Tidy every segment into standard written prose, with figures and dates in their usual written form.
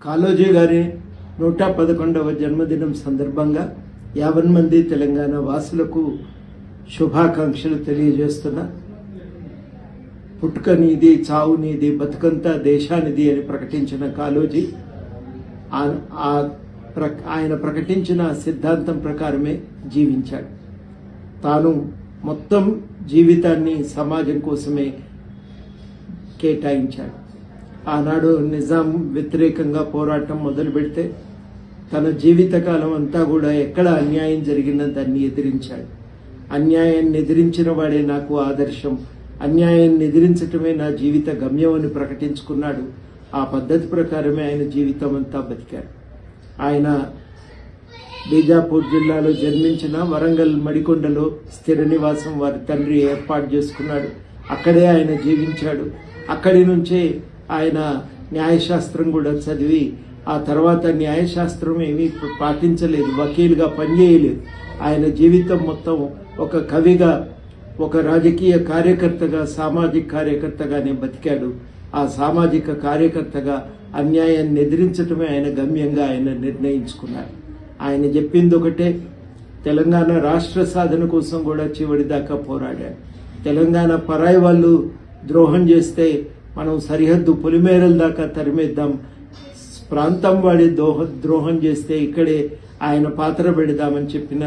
కాళోజీ గారి 111వ జన్మదినం సందర్భంగా 50 మంది తెలంగాణ వాసులకు శుభాకాంక్షలు తెలియజేస్తున్నా. పుట్టుక నీది, చావు నీది, బతుకంతా దేశానిది అని ప్రకటించిన కాళోజీ ఆయన ప్రకటించిన సిద్ధాంతం ప్రకారమే జీవించాడు. తాను మొత్తం జీవితాన్ని సమాజం కోసమే కేటాయించాడు. ఆనాడు నిజాం వ్యతిరేకంగా పోరాటం మొదలు పెడితే తన జీవితకాలం అంతా కూడా ఎక్కడ అన్యాయం జరిగినా దాన్ని ఎదిరించాడు. అన్యాయాన్ని ఎదిరించిన వాడే నాకు ఆదర్శం, అన్యాయాన్ని ఎదిరించటమే నా జీవిత గమ్యం అని ప్రకటించుకున్నాడు. ఆ పద్ధతి ప్రకారమే ఆయన జీవితం అంతా బతికాడు. ఆయన బీజాపూర్ జిల్లాలో జన్మించిన వరంగల్ మడికొండలో స్థిర నివాసం వారి తండ్రి ఏర్పాటు చేసుకున్నాడు. అక్కడే ఆయన జీవించాడు. అక్కడి నుంచే ఆయన న్యాయశాస్త్రం కూడా చదివి ఆ తర్వాత న్యాయశాస్త్రం ఏమీ పాటించలేదు, వకీలుగా పనిచేయలేదు. ఆయన జీవితం మొత్తం ఒక కవిగా, ఒక రాజకీయ కార్యకర్తగా, సామాజిక కార్యకర్తగానే బతికాడు. ఆ సామాజిక కార్యకర్తగా అన్యాయాన్ని ఎదిరించటమే ఆయన గమ్యంగా ఆయన నిర్ణయించుకున్నాడు. ఆయన చెప్పింది ఒకటే, తెలంగాణ రాష్ట్ర సాధన కోసం కూడా చివరిదాకా పోరాడాడు. తెలంగాణ పరాయి వాళ్ళు ద్రోహం చేస్తే మనం సరిహద్దు పొలిమేరల దాకా తరిమేద్దాం, ప్రాంతం వాడి ద్రోహం చేస్తే ఇక్కడే ఆయన పాత్ర పెడదామని చెప్పిన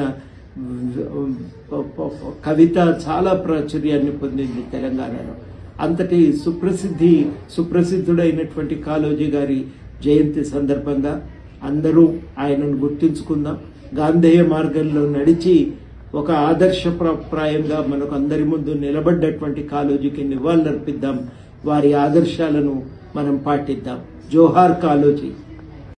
కవిత చాలా ప్రాచుర్యాన్ని పొందింది తెలంగాణలో. అంతటి సుప్రసిద్ధుడైనటువంటి కాళోజీ గారి జయంతి సందర్భంగా అందరూ ఆయనను గుర్తించుకుందాం. గాంధేయ మార్గంలో నడిచి ఒక ఆదర్శప్రాయంగా మనకు అందరి ముందు నిలబడ్డటువంటి కాళోజీకి నివాళులర్పిద్దాం. వారి ఆదర్శాలను మనం పాటిద్దాం. జోహార్ కాళోజీ.